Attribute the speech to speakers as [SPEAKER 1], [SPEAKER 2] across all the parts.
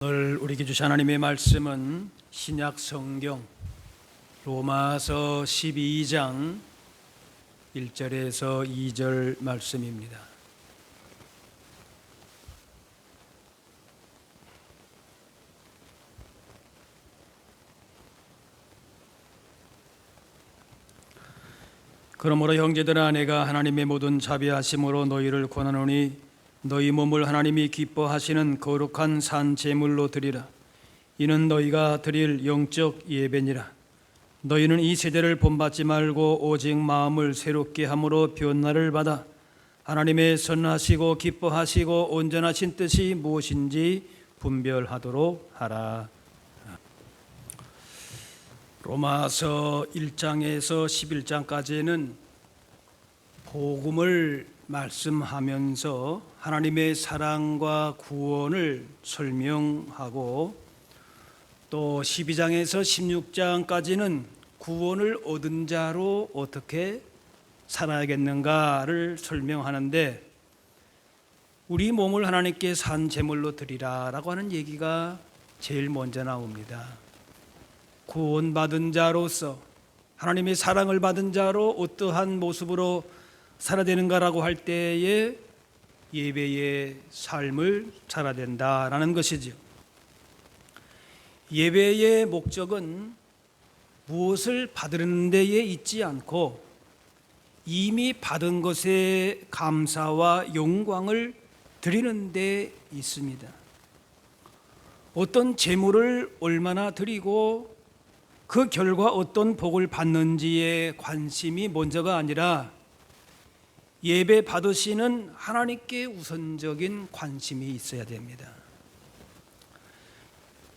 [SPEAKER 1] 오늘 우리에게 주신 하나님의 말씀은 신약 성경 로마서 12장 1절에서 2절 말씀입니다. 그러므로 형제들아, 내가 하나님의 모든 자비하심으로 너희를 권하노니 너희 몸을 하나님이 기뻐하시는 거룩한 산 제물로 드리라. 이는 너희가 드릴 영적 예배니라. 너희는 이 세대를 본받지 말고 오직 마음을 새롭게 함으로 변화를 받아 하나님의 선하시고 기뻐하시고 온전하신 뜻이 무엇인지 분별하도록 하라. 로마서 1장에서 11장까지는 복음을 말씀하면서 하나님의 사랑과 구원을 설명하고, 또 12장에서 16장까지는 구원을 얻은 자로 어떻게 살아야겠는가를 설명하는데, 우리 몸을 하나님께 산 제물로 드리라라고 하는 얘기가 제일 먼저 나옵니다. 구원받은 자로서, 하나님의 사랑을 받은 자로 어떠한 모습으로 살아야 되는가라고 할 때에 예배의 삶을 살아야 된다라는 것이죠. 예배의 목적은 무엇을 받으려는 데에 있지 않고 이미 받은 것에 감사와 영광을 드리는 데 있습니다. 어떤 제물을 얼마나 드리고 그 결과 어떤 복을 받는지에 관심이 먼저가 아니라 예배 받으시는 하나님께 우선적인 관심이 있어야 됩니다.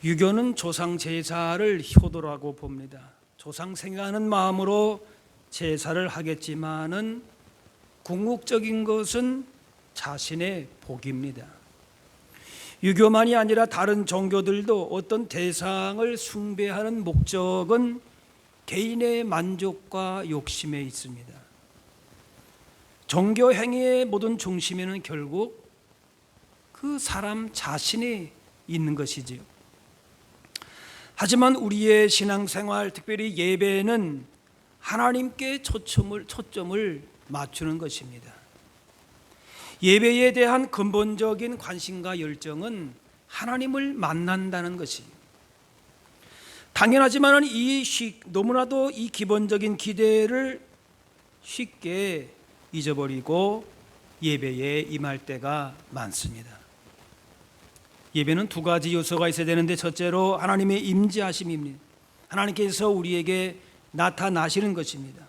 [SPEAKER 1] 유교는 조상 제사를 효도라고 봅니다. 조상 생각하는 마음으로 제사를 하겠지만은 궁극적인 것은 자신의 복입니다. 유교만이 아니라 다른 종교들도 어떤 대상을 숭배하는 목적은 개인의 만족과 욕심에 있습니다. 종교 행위의 모든 중심에는 결국 그 사람 자신이 있는 것이지요. 하지만 우리의 신앙생활, 특별히 예배는 하나님께 초점을 맞추는 것입니다. 예배에 대한 근본적인 관심과 열정은 하나님을 만난다는 것이에요. 당연하지만 너무나도 이 기본적인 기대를 쉽게 잊어버리고 예배에 임할 때가 많습니다. 예배는 두 가지 요소가 있어야 되는데, 첫째로 하나님의 임재하심입니다. 하나님께서 우리에게 나타나시는 것입니다.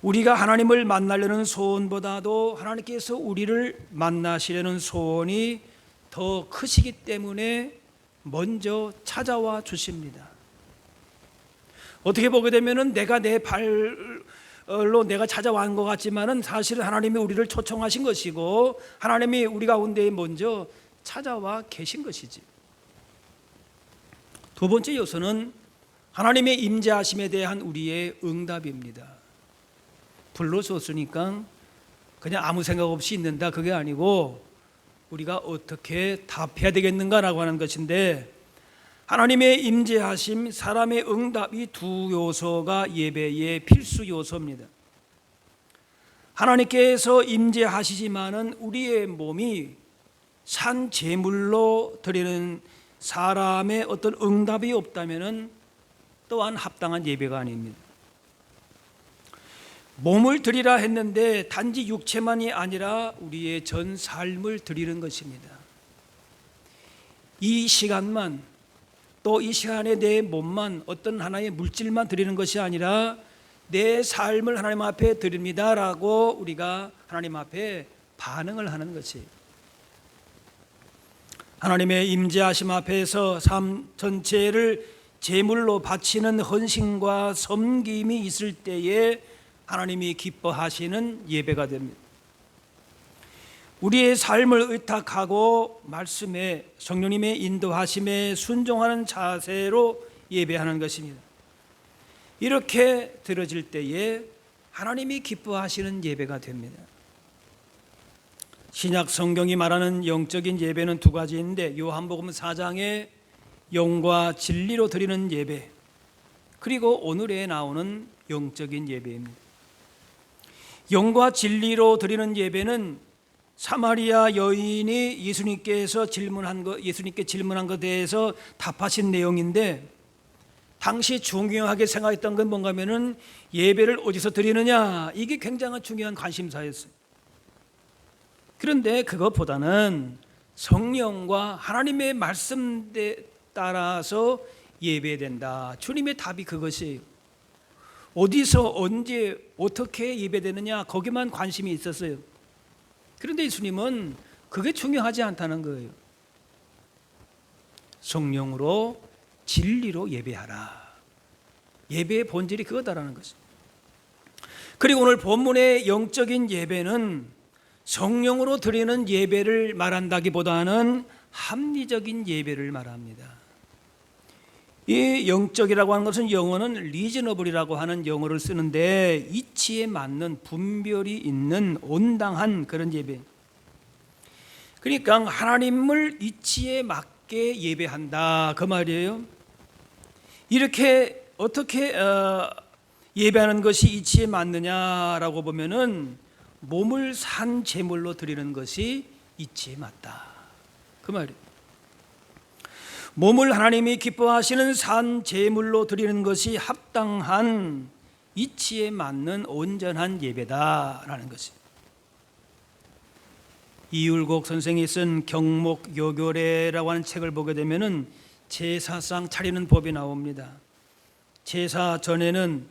[SPEAKER 1] 우리가 하나님을 만나려는 소원보다도 하나님께서 우리를 만나시려는 소원이 더 크시기 때문에 먼저 찾아와 주십니다. 어떻게 보게 되면은 내가 내 발로 내가 찾아온 것 같지만은 사실은 하나님이 우리를 초청하신 것이고 하나님이 우리 가운데 먼저 찾아와 계신 것이지. 두 번째 요소는 하나님의 임재하심에 대한 우리의 응답입니다. 불러줬으니까 그냥 아무 생각 없이 있는다, 그게 아니고 우리가 어떻게 답해야 되겠는가라고 하는 것인데, 하나님의 임재하심, 사람의 응답, 이 두 요소가 예배의 필수 요소입니다. 하나님께서 임재하시지만은 우리의 몸이 산 제물로 드리는 사람의 어떤 응답이 없다면은 또한 합당한 예배가 아닙니다. 몸을 드리라 했는데 단지 육체만이 아니라 우리의 전 삶을 드리는 것입니다. 이 시간만, 또 이 시간에 내 몸만, 어떤 하나의 물질만 드리는 것이 아니라 내 삶을 하나님 앞에 드립니다라고 우리가 하나님 앞에 반응을 하는 것이, 하나님의 임재하심 앞에서 삶 전체를 제물로 바치는 헌신과 섬김이 있을 때에 하나님이 기뻐하시는 예배가 됩니다. 우리의 삶을 의탁하고 말씀에, 성령님의 인도하심에 순종하는 자세로 예배하는 것입니다. 이렇게 드려질 때에 하나님이 기뻐하시는 예배가 됩니다. 신약 성경이 말하는 영적인 예배는 두 가지인데 요한복음 4장에 영과 진리로 드리는 예배, 그리고 오늘에 나오는 영적인 예배입니다. 영과 진리로 드리는 예배는 사마리아 여인이 예수님께 질문한 것에 대해서 답하신 내용인데, 당시 중요하게 생각했던 건 뭔가 하면은 예배를 어디서 드리느냐, 이게 굉장한 중요한 관심사였어요. 그런데 그것보다는 성령과 하나님의 말씀에 따라서 예배된다. 주님의 답이 그것이에요. 어디서 언제 어떻게 예배되느냐, 거기만 관심이 있었어요. 그런데 예수님은 그게 중요하지 않다는 거예요. 성령으로 진리로 예배하라. 예배의 본질이 그거다라는 것입니다. 그리고 오늘 본문의 영적인 예배는 성령으로 드리는 예배를 말한다기보다는 합리적인 예배를 말합니다. 이 영적이라고 하는 것은 영어는 리즈너블이라고 하는 영어를 쓰는데, 이치에 맞는 분별이 있는 온당한 그런 예배. 그러니까 하나님을 이치에 맞게 예배한다, 그 말이에요. 이렇게 어떻게 예배하는 것이 이치에 맞느냐라고 보면은 몸을 산 제물로 드리는 것이 이치에 맞다, 그 말이에요. 몸을 하나님이 기뻐하시는 산 제물로 드리는 것이 합당한 이치에 맞는 온전한 예배다라는 것이. 이율곡 선생이 쓴 경목 요결례라고 하는 책을 보게 되면은 제사상 차리는 법이 나옵니다. 제사 전에는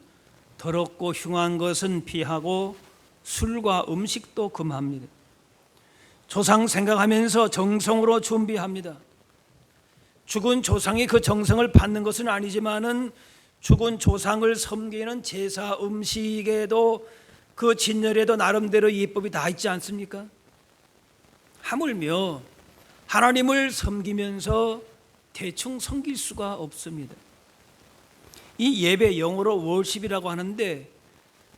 [SPEAKER 1] 더럽고 흉한 것은 피하고 술과 음식도 금합니다. 조상 생각하면서 정성으로 준비합니다. 죽은 조상이 그 정성을 받는 것은 아니지만은 죽은 조상을 섬기는 제사 음식에도 그 진열에도 나름대로 예법이 다 있지 않습니까? 하물며 하나님을 섬기면서 대충 섬길 수가 없습니다. 이 예배, 영어로 월십이라고 하는데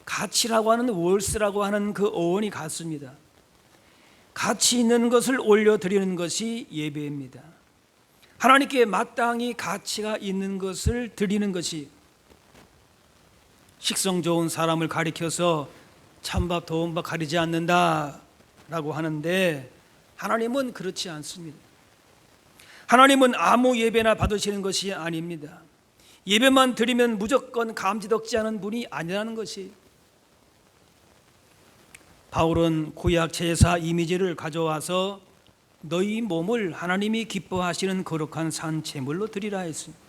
[SPEAKER 1] 가치라고 하는 월스라고 하는 그 어원이 같습니다. 가치 있는 것을 올려드리는 것이 예배입니다. 하나님께 마땅히 가치가 있는 것을 드리는 것이. 식성 좋은 사람을 가리켜서 찬밥 더운 밥 가리지 않는다라고 하는데, 하나님은 그렇지 않습니다. 하나님은 아무 예배나 받으시는 것이 아닙니다. 예배만 드리면 무조건 감지덕지 않은 분이 아니라는 것이. 바울은 구약 제사 이미지를 가져와서 너희 몸을 하나님이 기뻐하시는 거룩한 산 제물로 드리라 했습니다.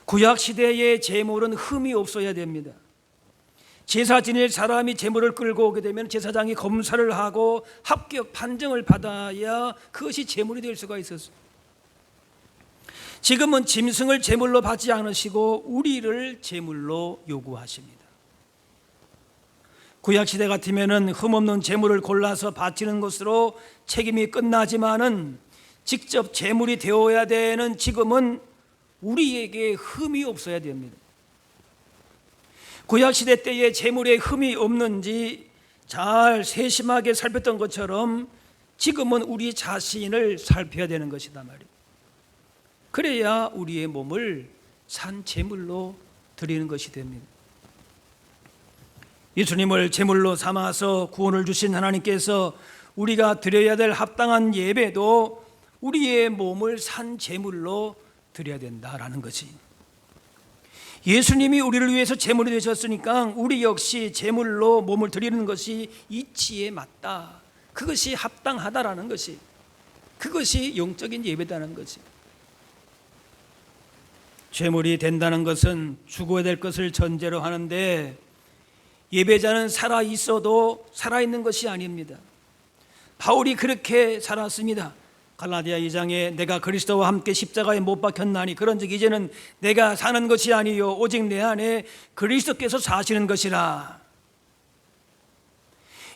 [SPEAKER 1] 구약 시대의 제물은 흠이 없어야 됩니다. 제사 지낼 사람이 제물을 끌고 오게 되면 제사장이 검사를 하고 합격 판정을 받아야 그것이 제물이 될 수가 있었습니다. 지금은 짐승을 제물로 받지 않으시고 우리를 제물로 요구하십니다. 구약시대 같으면 흠없는 제물을 골라서 바치는 것으로 책임이 끝나지만은 직접 제물이 되어야 되는 지금은 우리에게 흠이 없어야 됩니다. 구약시대 때에 제물에 흠이 없는지 잘 세심하게 살폈던 것처럼 지금은 우리 자신을 살펴야 되는 것이다 말이에요. 그래야 우리의 몸을 산 제물로 드리는 것이 됩니다. 예수님을 제물로 삼아서 구원을 주신 하나님께서 우리가 드려야 될 합당한 예배도 우리의 몸을 산 제물로 드려야 된다라는 것이. 예수님이 우리를 위해서 제물이 되셨으니까 우리 역시 제물로 몸을 드리는 것이 이치에 맞다, 그것이 합당하다라는 것이, 그것이 영적인 예배다는 것이. 제물이 된다는 것은 죽어야 될 것을 전제로 하는데, 예배자는 살아 있어도 살아있는 것이 아닙니다. 바울이 그렇게 살았습니다. 갈라디아 2장에 내가 그리스도와 함께 십자가에 못 박혔나니 그런즉 이제는 내가 사는 것이 아니요 오직 내 안에 그리스도께서 사시는 것이라.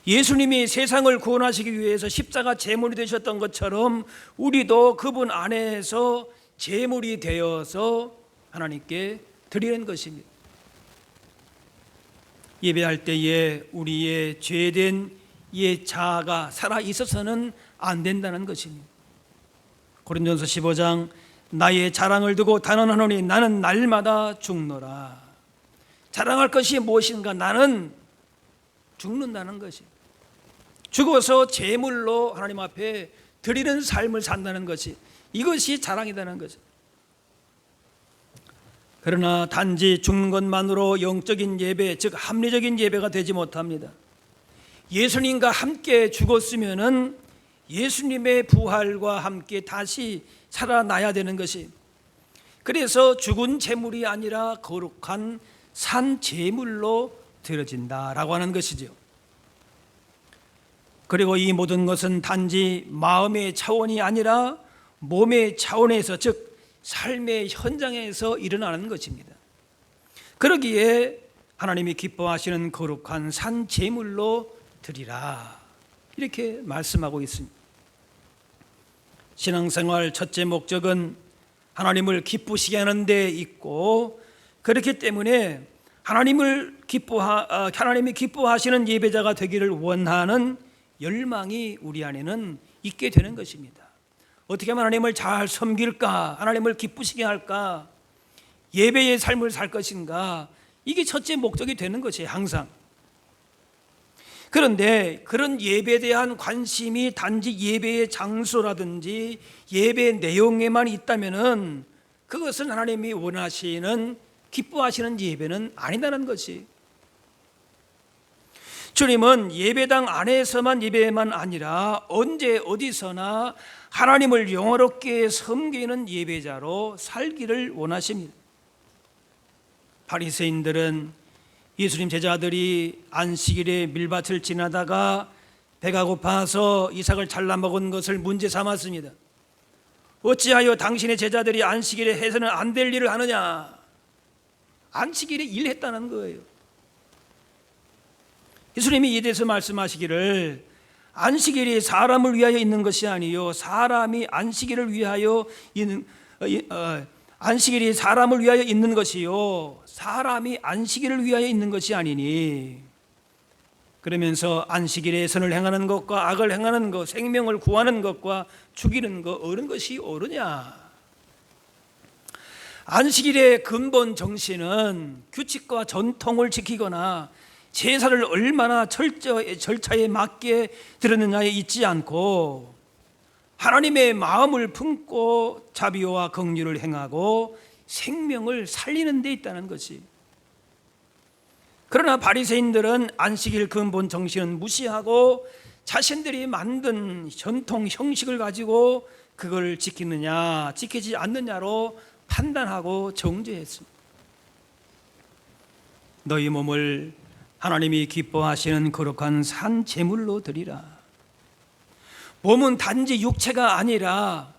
[SPEAKER 1] 예수님이 세상을 구원하시기 위해서 십자가 제물이 되셨던 것처럼 우리도 그분 안에서 제물이 되어서 하나님께 드리는 것입니다. 예배할 때에 우리의 죄된 옛 자아가 살아 있어서는 안 된다는 것입니다. 고린도전서 15장 나의 자랑을 두고 단언하노니 나는 날마다 죽노라. 자랑할 것이 무엇인가? 나는 죽는다는 것이, 죽어서 제물로 하나님 앞에 드리는 삶을 산다는 것이, 이것이 자랑이라는 것이. 그러나 단지 죽는 것만으로 영적인 예배, 즉 합리적인 예배가 되지 못합니다. 예수님과 함께 죽었으면은 예수님의 부활과 함께 다시 살아나야 되는 것이, 그래서 죽은 제물이 아니라 거룩한 산 제물로 드려진다라고 하는 것이죠. 그리고 이 모든 것은 단지 마음의 차원이 아니라 몸의 차원에서, 즉 삶의 현장에서 일어나는 것입니다. 그러기에 하나님이 기뻐하시는 거룩한 산 제물로 드리라, 이렇게 말씀하고 있습니다. 신앙생활 첫째 목적은 하나님을 기쁘시게 하는 데 있고, 그렇기 때문에 하나님이 기뻐하시는 예배자가 되기를 원하는 열망이 우리 안에는 있게 되는 것입니다. 어떻게 하면 하나님을 잘 섬길까, 하나님을 기쁘시게 할까, 예배의 삶을 살 것인가, 이게 첫째 목적이 되는 것이에요, 항상. 그런데 그런 예배에 대한 관심이 단지 예배의 장소라든지 예배 내용에만 있다면은 그것은 하나님이 원하시는, 기뻐하시는 예배는 아니다는 것이. 주님은 예배당 안에서만 예배만 아니라 언제 어디서나 하나님을 영화롭게 섬기는 예배자로 살기를 원하십니다. 바리새인들은 예수님 제자들이 안식일에 밀밭을 지나다가 배가 고파서 이삭을 잘라 먹은 것을 문제 삼았습니다. 어찌하여 당신의 제자들이 안식일에 해서는 안 될 일을 하느냐? 안식일에 일했다는 거예요. 예수님이 이에 대해서 말씀하시기를, 안식일이 사람을 위하여 있는 것이 아니요 사람이 안식일을 위하여 있는, 안식일이 사람을 위하여 있는 것이요 사람이 안식일을 위하여 있는 것이 아니니. 그러면서 안식일에 선을 행하는 것과 악을 행하는 것, 생명을 구하는 것과 죽이는 것, 어느 것이 옳으냐? 안식일의 근본 정신은 규칙과 전통을 지키거나 제사를 얼마나 절차에 맞게 드렸느냐에 있지 않고 하나님의 마음을 품고 자비와 긍휼을 행하고 생명을 살리는 데 있다는 것이. 그러나 바리새인들은 안식일 근본 정신은 무시하고 자신들이 만든 전통 형식을 가지고 그걸 지키느냐 지키지 않느냐로 판단하고 정죄했습니다. 너희 몸을 하나님이 기뻐하시는 거룩한 산 제물로 드리라. 몸은 단지 육체가 아니라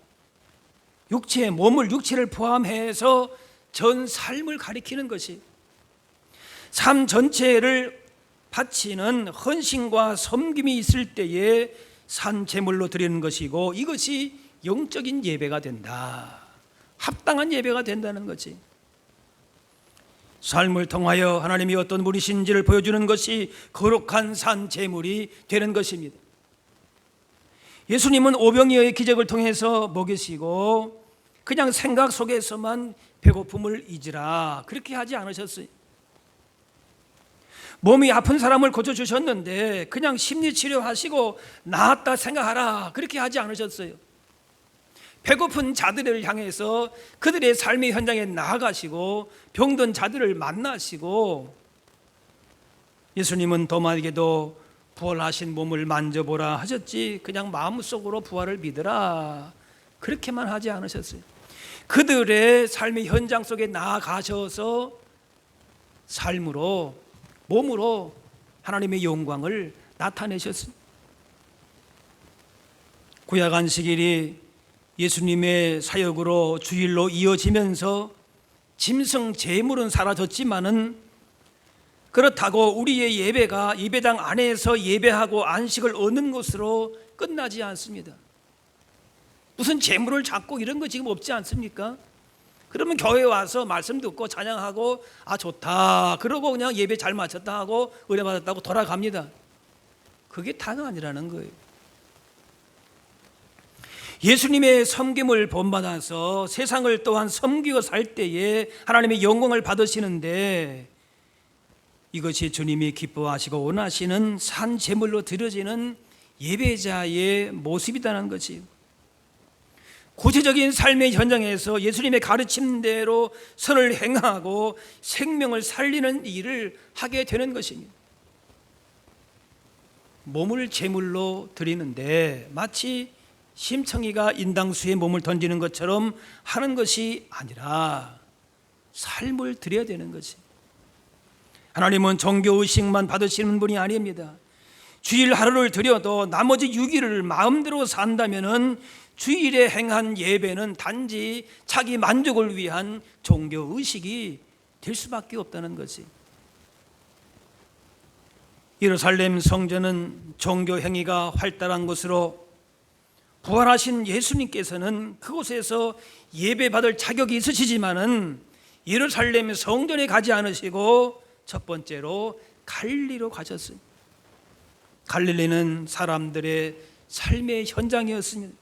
[SPEAKER 1] 육체를 포함해서 전 삶을 가리키는 것이, 삶 전체를 바치는 헌신과 섬김이 있을 때에 산 제물로 드리는 것이고, 이것이 영적인 예배가 된다, 합당한 예배가 된다는 거지. 삶을 통하여 하나님이 어떤 분이신지를 보여주는 것이 거룩한 산 제물이 되는 것입니다. 예수님은 오병이어의 기적을 통해서 먹이시고 그냥 생각 속에서만 배고픔을 잊으라 그렇게 하지 않으셨어요. 몸이 아픈 사람을 고쳐주셨는데 그냥 심리치료하시고 나았다 생각하라 그렇게 하지 않으셨어요. 배고픈 자들을 향해서 그들의 삶의 현장에 나아가시고 병든 자들을 만나시고, 예수님은 도마에게도 부활하신 몸을 만져보라 하셨지 그냥 마음속으로 부활을 믿으라 그렇게만 하지 않으셨어요. 그들의 삶의 현장 속에 나아가셔서 삶으로, 몸으로 하나님의 영광을 나타내셨습니다. 구약 안식일이 예수님의 사역으로 주일로 이어지면서 짐승 제물은 사라졌지만은 그렇다고 우리의 예배가 예배당 안에서 예배하고 안식을 얻는 것으로 끝나지 않습니다. 무슨 제물을 잡고 이런 거 지금 없지 않습니까? 그러면 교회 와서 말씀 듣고 찬양하고 아 좋다 그러고 그냥 예배 잘 마쳤다 하고 은혜 받았다고 돌아갑니다. 그게 다가 아니라는 거예요. 예수님의 섬김을 본받아서 세상을 또한 섬기고 살 때에 하나님의 영광을 받으시는데, 이것이 주님이 기뻐하시고 원하시는 산 제물로 드려지는 예배자의 모습이라는 거지. 구체적인 삶의 현장에서 예수님의 가르침대로 선을 행하고 생명을 살리는 일을 하게 되는 것입니다. 몸을 제물로 드리는데 마치 심청이가 인당수에 몸을 던지는 것처럼 하는 것이 아니라 삶을 드려야 되는 거지. 하나님은 종교의식만 받으시는 분이 아닙니다. 주일 하루를 드려도 나머지 6일을 마음대로 산다면은 주일에 행한 예배는 단지 자기 만족을 위한 종교의식이 될 수밖에 없다는 거지. 예루살렘 성전은 종교 행위가 활달한 곳으로 부활하신 예수님께서는 그곳에서 예배받을 자격이 있으시지만은 예루살렘 성전에 가지 않으시고 첫 번째로 갈릴리로 가셨어요. 갈릴리는 사람들의 삶의 현장이었습니다.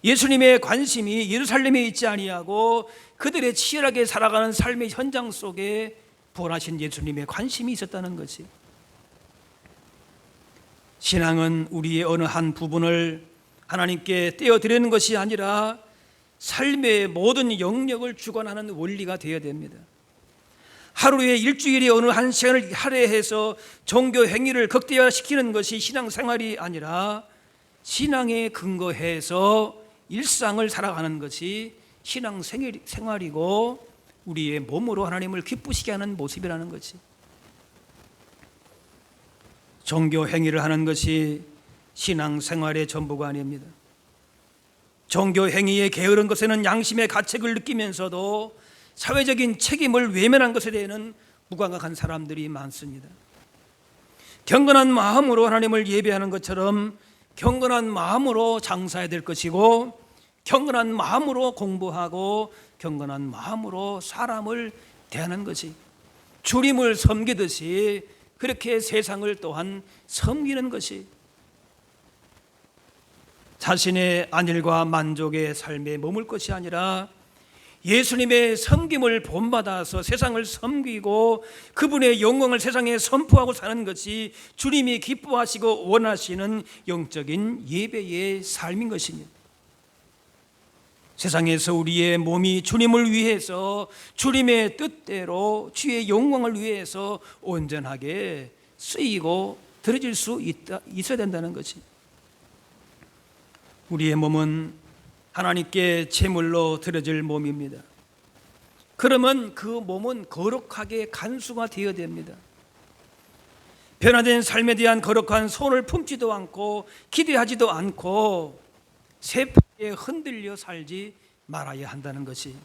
[SPEAKER 1] 예수님의 관심이 예루살렘에 있지 아니하고 그들의 치열하게 살아가는 삶의 현장 속에 부활하신 예수님의 관심이 있었다는 것이. 신앙은 우리의 어느 한 부분을 하나님께 떼어드리는 것이 아니라 삶의 모든 영역을 주관하는 원리가 되어야 됩니다. 하루에 일주일에 어느 한 시간을 할애해서 종교 행위를 극대화시키는 것이 신앙생활이 아니라 신앙에 근거해서 일상을 살아가는 것이 신앙생활이고 우리의 몸으로 하나님을 기쁘시게 하는 모습이라는 것이. 종교 행위를 하는 것이 신앙생활의 전부가 아닙니다. 종교 행위에 게으른 것에는 양심의 가책을 느끼면서도 사회적인 책임을 외면한 것에 대해서는 무감각한 사람들이 많습니다. 경건한 마음으로 하나님을 예배하는 것처럼 경건한 마음으로 장사해야 될 것이고, 경건한 마음으로 공부하고 경건한 마음으로 사람을 대하는 것이, 주님을 섬기듯이 그렇게 세상을 또한 섬기는 것이, 자신의 안일과 만족의 삶에 머물 것이 아니라 예수님의 섬김을 본받아서 세상을 섬기고 그분의 영광을 세상에 선포하고 사는 것이 주님이 기뻐하시고 원하시는 영적인 예배의 삶인 것입니다. 세상에서 우리의 몸이 주님을 위해서 주님의 뜻대로 주의 영광을 위해서 온전하게 쓰이고 드려질 수 있어야 된다는 것이. 우리의 몸은 하나님께 제물로 드려질 몸입니다. 그러면 그 몸은 거룩하게 간수가 되어야 됩니다. 변화된 삶에 대한 거룩한 소원을 품지도 않고 기대하지도 않고 세포에 흔들려 살지 말아야 한다는 것이.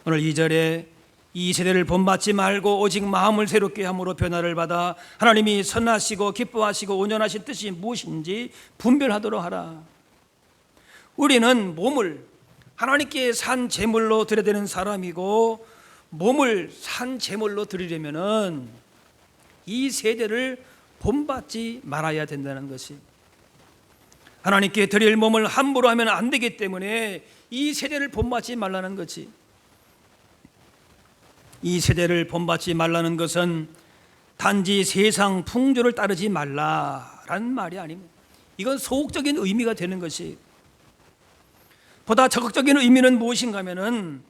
[SPEAKER 1] 오늘 2절에 이 세대를 본받지 말고 오직 마음을 새롭게 함으로 변화를 받아 하나님이 선하시고 기뻐하시고 온전하신 뜻이 무엇인지 분별하도록 하라. 우리는 몸을 하나님께 산 제물로 드려야 되는 사람이고, 몸을 산 제물로 드리려면은 이 세대를 본받지 말아야 된다는 것이. 하나님께 드릴 몸을 함부로 하면 안 되기 때문에 이 세대를 본받지 말라는 것이. 이 세대를 본받지 말라는 것은 단지 세상 풍조를 따르지 말라라는 말이 아닙니다. 이건 소극적인 의미가 되는 것이. 보다 적극적인 의미는 무엇인가 하면은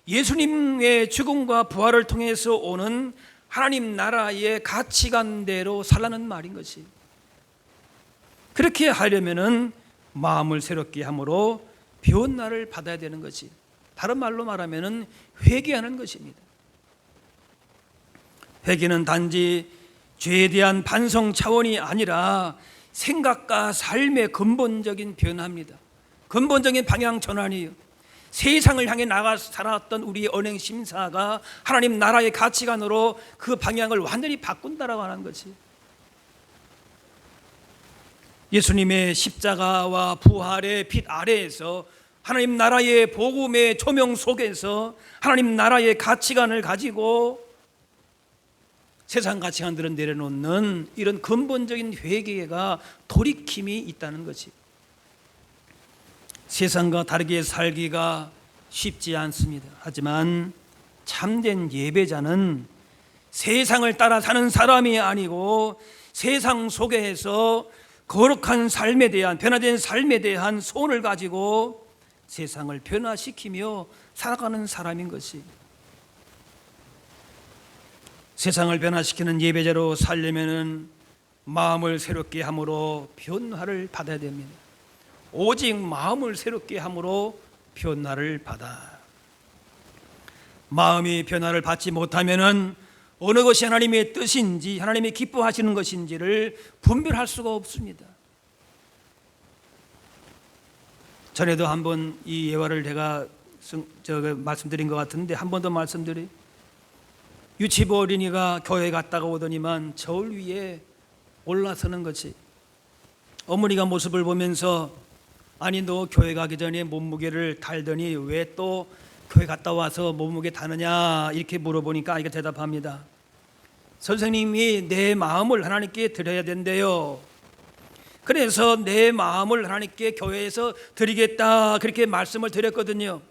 [SPEAKER 1] 예수님의 죽음과 부활을 통해서 오는 하나님 나라의 가치관대로 살라는 말인 것이. 그렇게 하려면은 마음을 새롭게 함으로 변화를 받아야 되는 것이. 다른 말로 말하면은 회개하는 것입니다. 회개는 단지 죄에 대한 반성 차원이 아니라 생각과 삶의 근본적인 변화입니다. 근본적인 방향 전환이에요. 세상을 향해 나가 살았던 우리의 언행 심사가 하나님 나라의 가치관으로 그 방향을 완전히 바꾼다라고 하는 것이. 예수님의 십자가와 부활의 빛 아래에서 하나님 나라의 복음의 조명 속에서 하나님 나라의 가치관을 가지고 세상 가치관들을 내려놓는 이런 근본적인 회개가 돌이킴이 있다는 것이, 세상과 다르게 살기가 쉽지 않습니다. 하지만 참된 예배자는 세상을 따라 사는 사람이 아니고 세상 속에서 거룩한 삶에 대한, 변화된 삶에 대한 소원을 가지고 세상을 변화시키며 살아가는 사람인 것이, 세상을 변화시키는 예배자로 살려면은 마음을 새롭게 함으로 변화를 받아야 됩니다. 오직 마음을 새롭게 함으로 변화를 받아. 마음이 변화를 받지 못하면은 어느 것이 하나님의 뜻인지, 하나님이 기뻐하시는 것인지를 분별할 수가 없습니다. 전에도 한번 이 예화를 제가 말씀드린 것 같은데 한 번 더 말씀드리. 유치부 어린이가 교회 갔다가 오더니만 저울 위에 올라서는 것이, 어머니가 모습을 보면서 아니 너 교회 가기 전에 몸무게를 달더니 왜 또 교회 갔다 와서 몸무게 다느냐 이렇게 물어보니까 아이가 대답합니다. 선생님이 내 마음을 하나님께 드려야 된대요. 그래서 내 마음을 하나님께 교회에서 드리겠다 그렇게 말씀을 드렸거든요.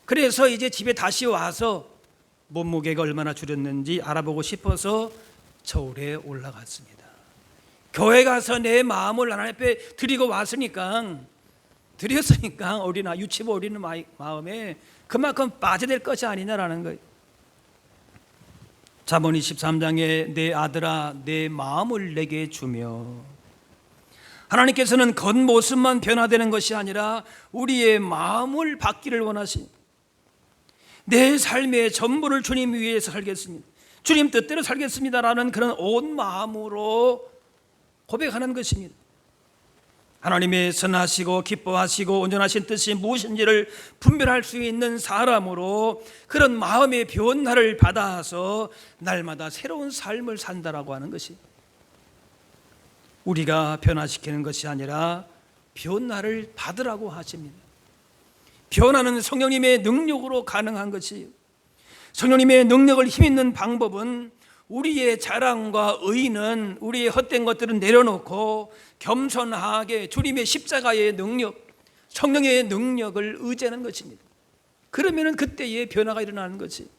[SPEAKER 1] 그래서 이제 집에 다시 와서 몸무게가 얼마나 줄였는지 알아보고 싶어서 저울에 올라갔습니다. 교회 가서 내 마음을 하나님 앞에 드리고 왔으니까, 드렸으니까 어린아, 유치부 어린이 마음에 그만큼 빠져될 것이 아니냐라는 거예요. 잠언 23장에 내 아들아 내 마음을 내게 주며, 하나님께서는 겉모습만 변화되는 것이 아니라 우리의 마음을 받기를 원하시. 내 삶의 전부를 주님 위해서 살겠습니다, 주님 뜻대로 살겠습니다라는 그런 온 마음으로 고백하는 것입니다. 하나님의 선하시고 기뻐하시고 온전하신 뜻이 무엇인지를 분별할 수 있는 사람으로 그런 마음의 변화를 받아서 날마다 새로운 삶을 산다라고 하는 것이, 우리가 변화시키는 것이 아니라 변화를 받으라고 하십니다. 변화는 성령님의 능력으로 가능한 것이에요. 성령님의 능력을 힘있는 방법은 우리의 자랑과 의는, 우리의 헛된 것들은 내려놓고 겸손하게 주님의 십자가의 능력, 성령의 능력을 의지하는 것입니다. 그러면 그때의 변화가 일어나는 것이,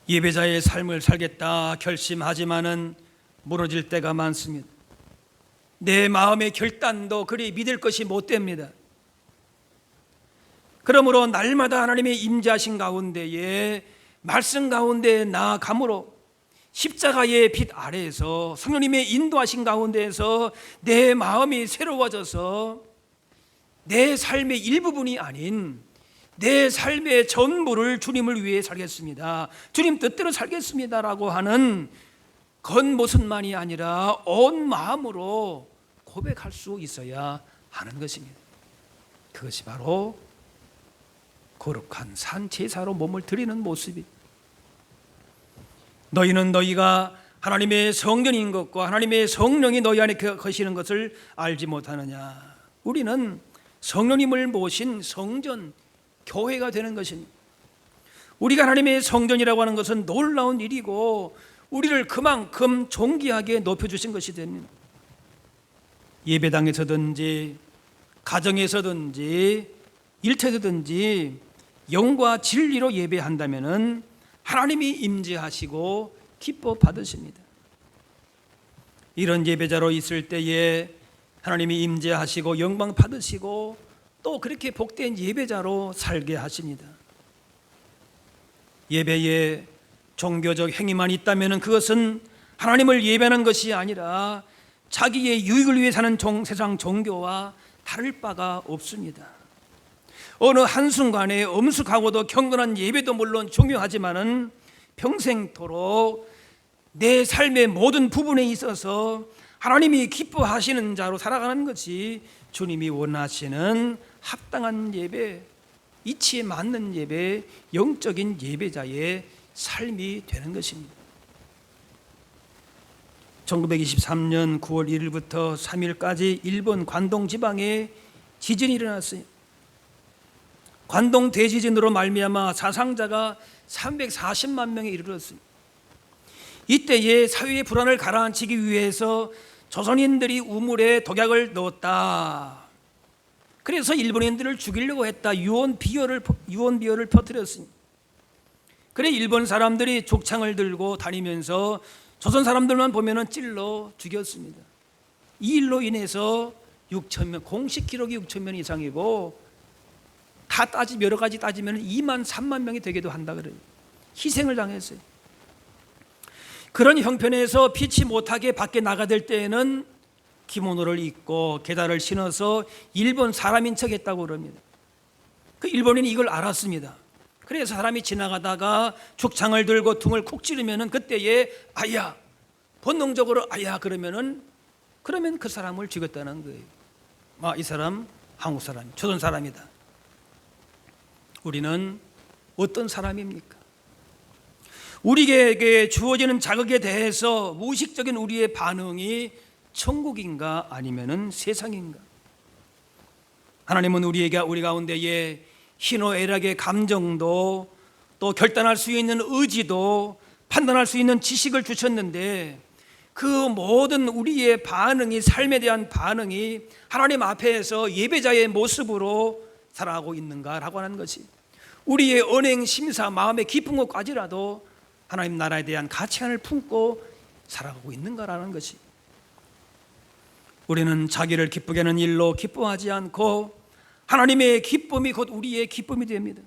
[SPEAKER 1] 예배자의 삶을 살겠다 결심하지만은 무너질 때가 많습니다. 내 마음의 결단도 그리 믿을 것이 못 됩니다. 그러므로 날마다 하나님의 임재하신 가운데에, 말씀 가운데 나아감으로 십자가의 빛 아래에서 성령님의 인도하신 가운데에서 내 마음이 새로워져서 내 삶의 일부분이 아닌 내 삶의 전부를 주님을 위해 살겠습니다, 주님 뜻대로 살겠습니다라고 하는 겉모습만이 아니라 온 마음으로 고백할 수 있어야 하는 것입니다. 그것이 바로 거룩한 산 제사로 몸을 드리는 모습이, 너희는 너희가 하나님의 성전인 것과 하나님의 성령이 너희 안에 거시는 것을 알지 못하느냐. 우리는 성령님을 모신 성전, 교회가 되는 것입니다. 우리가 하나님의 성전이라고 하는 것은 놀라운 일이고 우리를 그만큼 존귀하게 높여주신 것이 됩니다. 예배당에서든지 가정에서든지 일터에서든지 영과 진리로 예배한다면 하나님이 임재하시고 기뻐 받으십니다. 이런 예배자로 있을 때에 하나님이 임재하시고 영광 받으시고 또 그렇게 복된 예배자로 살게 하십니다. 예배에 종교적 행위만 있다면 그것은 하나님을 예배하는 것이 아니라 자기의 유익을 위해 사는 세상 종교와 다를 바가 없습니다. 어느 한순간에 엄숙하고도 경건한 예배도 물론 중요하지만은 평생토록 내 삶의 모든 부분에 있어서 하나님이 기뻐하시는 자로 살아가는 것이 주님이 원하시는 합당한 예배, 이치에 맞는 예배, 영적인 예배자의 삶이 되는 것입니다. 1923년 9월 1일부터 3일까지 일본 관동 지방에 지진이 일어났어요. 관동 대지진으로 말미암아 사상자가 340만 명에 이르렀습니다. 이때에 사회의 불안을 가라앉히기 위해서 조선인들이 우물에 독약을 넣었다. 그래서 일본인들을 죽이려고 했다. 유언 비어를 퍼뜨렸습니다. 그래 일본 사람들이 족창을 들고 다니면서 조선 사람들만 보면은 찔러 죽였습니다. 이 일로 인해서 6,000명, 공식 기록이 6,000명 이상이고 다 여러 가지 따지면 2만 3만 명이 되기도 한다 그래요. 희생을 당했어요. 그런 형편에서 피치 못하게 밖에 나가될 때에는 기모노를 입고 게다를 신어서 일본 사람인 척 했다고 그럽니다. 그 일본인이 이걸 알았습니다. 그래서 사람이 지나가다가 죽창을 들고 둥을 콕 찌르면은 그때에 아야, 본능적으로 아야 그러면 그 사람을 죽였다는 거예요. 이 사람 한국 사람, 조선 사람이다. 우리는 어떤 사람입니까? 우리에게 주어지는 자극에 대해서 무의식적인 우리의 반응이 천국인가 아니면은 세상인가? 하나님은 우리 가운데에 희노애락의 감정도 또 결단할 수 있는 의지도 판단할 수 있는 지식을 주셨는데 그 모든 우리의 반응이 삶에 대한 반응이 하나님 앞에서 예배자의 모습으로 살아가고 있는가라고 하는 것이 우리의 언행, 심사, 마음의 깊은 것까지라도 하나님 나라에 대한 가치관을 품고 살아가고 있는가라는 것이 우리는 자기를 기쁘게 하는 일로 기뻐하지 않고 하나님의 기쁨이 곧 우리의 기쁨이 됩니다.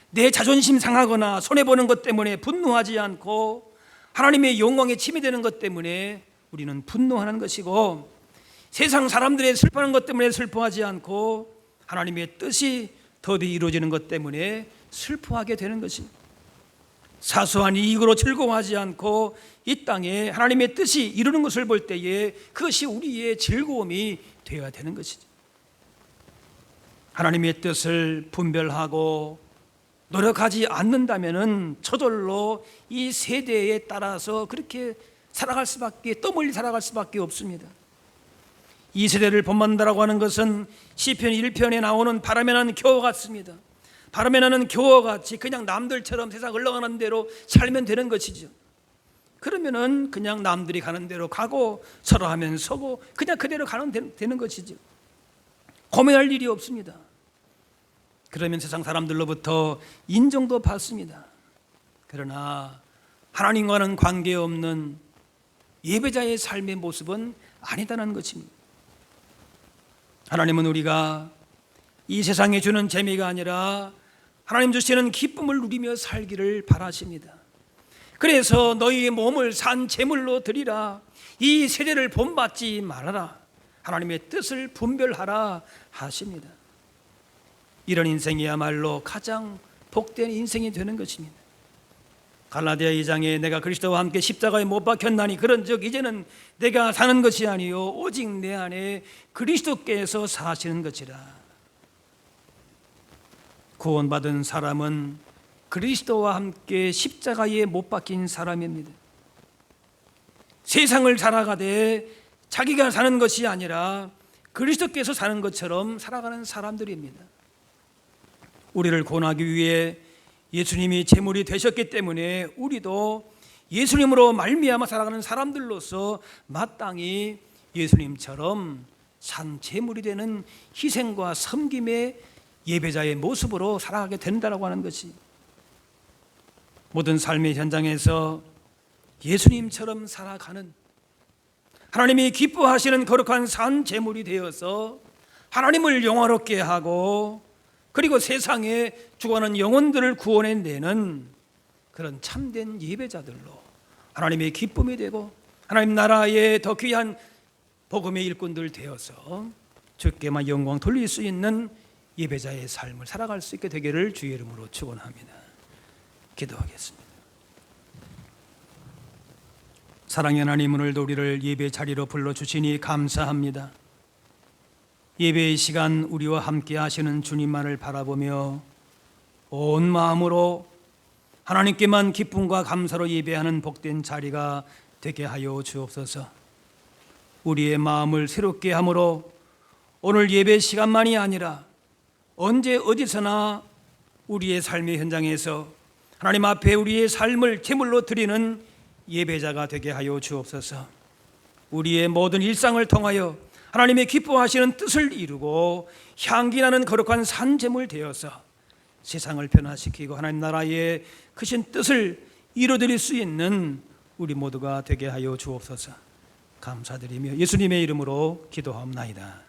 [SPEAKER 1] 내 자존심 상하거나 손해보는 것 때문에 분노하지 않고 하나님의 영광에 침해되는 것 때문에 우리는 분노하는 것이고 세상 사람들의 슬퍼하는 것 때문에 슬퍼하지 않고 하나님의 뜻이 더디 이루어지는 것 때문에 슬퍼하게 되는 것입니다. 사소한 이익으로 즐거워하지 않고 이 땅에 하나님의 뜻이 이루는 것을 볼 때에 그것이 우리의 즐거움이 되어야 되는 것이죠. 하나님의 뜻을 분별하고 노력하지 않는다면은 저절로 이 세대에 따라서 그렇게 살아갈 수밖에 떠멀리 살아갈 수밖에 없습니다. 이 세대를 본받는다라고 하는 것은 시편 1편에 나오는 바람에 나는 겨와 같습니다. 바람에 나는 겨와 같이 그냥 남들처럼 세상 흘러가는 대로 살면 되는 것이죠. 그러면은 그냥 남들이 가는 대로 가고 서로 하면 서고 그냥 그대로 가는 되는 것이죠. 고민할 일이 없습니다. 그러면 세상 사람들로부터 인정도 받습니다. 그러나 하나님과는 관계없는 예배자의 삶의 모습은 아니다는 것입니다. 하나님은 우리가 이 세상에 주는 재미가 아니라 하나님 주시는 기쁨을 누리며 살기를 바라십니다. 그래서 너희의 몸을 산 제물로 드리라. 이 세대를 본받지 말아라. 하나님의 뜻을 분별하라 하십니다. 이런 인생이야말로 가장 복된 인생이 되는 것입니다. 갈라디아 2장에 내가 그리스도와 함께 십자가에 못 박혔나니 그런즉 이제는 내가 사는 것이 아니요 오직 내 안에 그리스도께서 사시는 것이라. 구원받은 사람은 그리스도와 함께 십자가에 못 박힌 사람입니다. 세상을 살아가되 자기가 사는 것이 아니라 그리스도께서 사는 것처럼 살아가는 사람들입니다. 우리를 구원하기 위해 예수님이 제물이 되셨기 때문에 우리도 예수님으로 말미암아 살아가는 사람들로서 마땅히 예수님처럼 산 제물이 되는 희생과 섬김의 예배자의 모습으로 살아가게 된다라고 하는 것이 모든 삶의 현장에서 예수님처럼 살아가는 하나님이 기뻐하시는 거룩한 산 제물이 되어서 하나님을 영화롭게 하고 그리고 세상에 죽어가는 영혼들을 구원해내는 그런 참된 예배자들로 하나님의 기쁨이 되고 하나님 나라의 더 귀한 복음의 일꾼들 되어서 주께만 영광 돌릴 수 있는 예배자의 삶을 살아갈 수 있게 되기를 주의 이름으로 축원합니다. 기도하겠습니다. 사랑의 하나님, 오늘도 우리를 예배 자리로 불러주시니 감사합니다. 예배의 시간 우리와 함께 하시는 주님만을 바라보며 온 마음으로 하나님께만 기쁨과 감사로 예배하는 복된 자리가 되게 하여 주옵소서. 우리의 마음을 새롭게 함으로 오늘 예배 시간만이 아니라 언제 어디서나 우리의 삶의 현장에서 하나님 앞에 우리의 삶을 제물로 드리는 예배자가 되게 하여 주옵소서. 우리의 모든 일상을 통하여 하나님의 기뻐하시는 뜻을 이루고 향기나는 거룩한 산제물 되어서 세상을 변화시키고 하나님 나라의 크신 뜻을 이루어드릴 수 있는 우리 모두가 되게 하여 주옵소서. 감사드리며 예수님의 이름으로 기도하옵나이다.